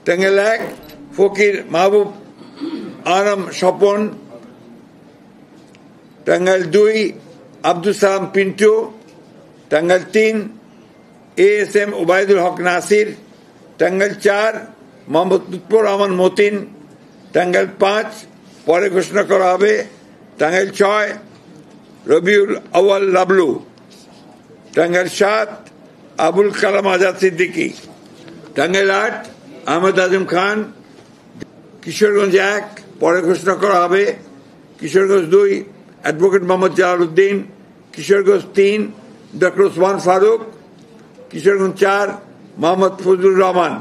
টাঙ্গাইল 1 ফকির Mahbub Alam Swapan, Tangail 2 Abdul Salam Pintu, Tangail 3 ASM Obaidul হক নাসির, টাঙ্গাইল 4 মোহাম্মদ লুৎফর রহমান মতিন, টাঙ্গাইল 5 পরে ঘোষণা করা হবে, টাঙ্গাইল 6 রবিউল আউয়াল লাবলু, টাঙ্গাইল 7 আবুল কালাম আজাদ সিদ্দিকী, টাঙ্গাইল 8 আহমেদ আজম খান, কিশোরগঞ্জ 1 পরে ঘোষণা করা হবে, কিশোরগঞ্জ 2 অ্যাডভোকেট মোহাম্মদ জালালউদ্দিন, কিশোরগঞ্জ 3 ডক্টর ওসমান ফারুক, কিশোরগঞ্জ 4 মোহাম্মদ ফজলুর রহমান,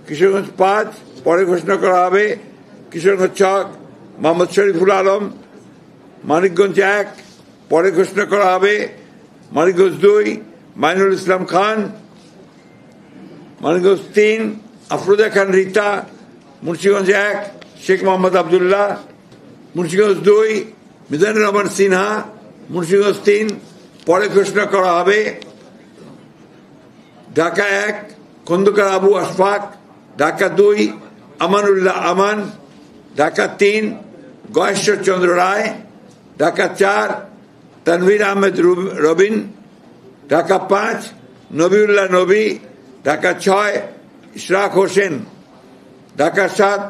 কিশোরগঞ্জ 5 পরে ঘোষণা করা হবে, কিশোরগঞ্জ 6 মোহাম্মদ শরীফুল আলম, মানিকগঞ্জ 1 পরে ঘোষণা করা হবে, মানিকগঞ্জ 2 মাইনুল ইসলাম খান, মানিকগঞ্জ 3 আফরোজা খান রীতা, মুন্সিগঞ্জ 1 শেখ মোহাম্মদ আবদুল্লাহ, মুন্সিগঞ্জ 2 মিজানুর রহমান সিনহা, মুন্সিগঞ্জ 3 পরে ঘোষণা করা হবে, ঢাকা 1 খন্দকার আবু আশফাক, ঢাকা 2 আমানুল্লাহ আমান, ঢাকা 3 গয়েশ্বর চন্দ্র রায়, ঢাকা 4 তানভীর আহমেদ রবিন, ঢাকা 5 নবিউল্লাহ নবী, ঢাকা 6 ইশরাক হোসেন, ঢাকা 7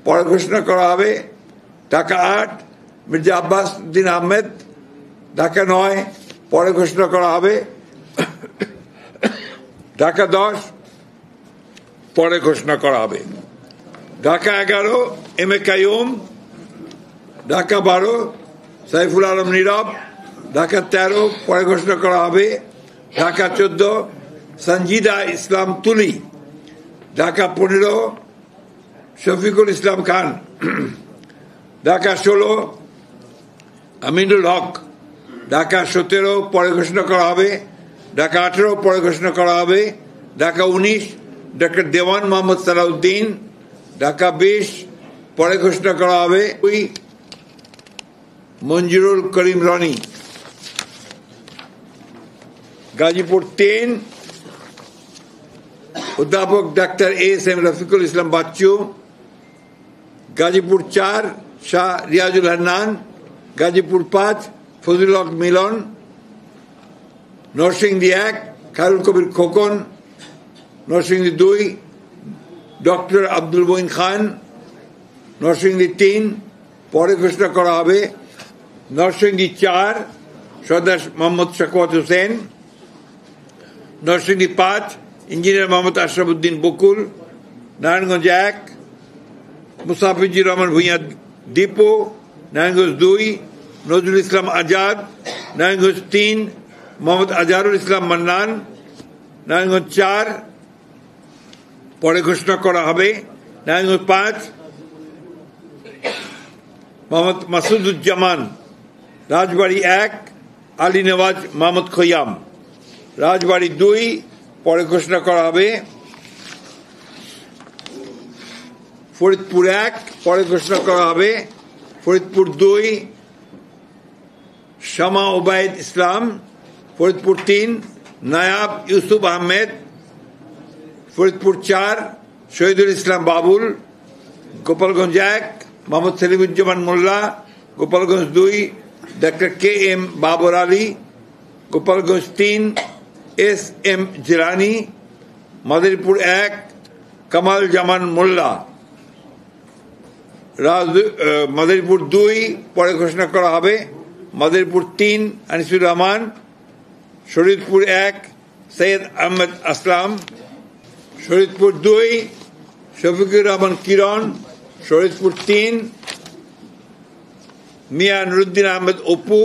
পরে ঘোষণা করা হবে, ঢাকা 8 মির্জা আব্বাস উদ্দিন আহমেদ, ঢাকা 9 পরে ঘোষণা করা হবে, ঢাকা 10 পরে ঘোষণা করা হবে, ঢাকা 11 এম এ কাইয়ুম, ঢাকা 12 সাইফুল আলম নীরব, ঢাকা 13 পরে ঘোষণা করা হবে, ঢাকা 14 সঞ্জিদা ইসলাম তুলি, ঢাকা 15 শফিকুল ইসলাম খান, ঢাকা 16 আমিনুল হক, ঢাকা 17 পরে ঘোষণা করা হবে, ঢাকা 18 পরে ঘোষণা করা হবে, ঢাকা 19 ডক্টর দেওয়ান মোহাম্মদ সালাউদ্দিন, ঢাকা 20 পরে ঘোষণা করা হবে মঞ্জুরুল করিম রনি, গাজীপুর 3 অধ্যাপক ডাক্তার ASM রফিকুল ইসলাম বাচ্চু, গাজীপুর 4 শাহ রিয়াজুল হান্নান, গাজীপুর 5 ফজলুল হক মিলন, নরসিংদী 1 খায়রুল কবির খোকন, নরসিংদী 2 ডক্টর আব্দুল মঈন খান, নরসিংদী 3 পরে ঘোষণা করা হবে, নরসিংদী 4 সর্দার মোহাম্মদ শাকওয়াত হোসেন, নরসিংদী 5 ইঞ্জিনিয়ার মোহাম্মদ আশরাফুদ্দিন বকুল, নারায়ণগঞ্জ 1 মুসাফিজুর রহমান ভূঁইয়া দীপু, নারায়ণগঞ্জ 2 নজরুল ইসলাম আজাদ, নারায়ণগঞ্জ 3 মোহাম্মদ আজহারুল ইসলাম মান্নান, নারায়ণগঞ্জ 4 পরে ঘোষণা করা হবে, নারায়ণগঞ্জ 5 মোহাম্মদ মাসুদুজ্জামান, রাজবাড়ী 1 আলী নেওয়াজ মোহাম্মদ খৈয়াম, রাজবাড়ী 2 পরে ঘোষণা করা হবে, ফরিদপুর 1 পরে ঘোষণা করা হবে, Faridpur 2 Shama Obaid Islam, Faridpur 3 Nayab Yusuf Ahmed, Faridpur 4 Shahidul Islam Babul, Gopalganj 1 Mohammad Selimuzzaman Molla, Gopalganj 2 doctor KM Babar Ali, Gopalganj 3 SM Jilani, Madaripur 1 Kamal Jaman Molla, Madaripur 2 পরে ঘোষণা করা হবে, মাদারীপুর 3 আনিসুর রহমান, শরীয়তপুর 1 সৈয়দ আহমেদ আসলাম, শরীয়তপুর 2 শফিকুর রহমান কিরণ, শরীয়তপুর 3 মিয়া নুরুদ্দিন আহমেদ অপু,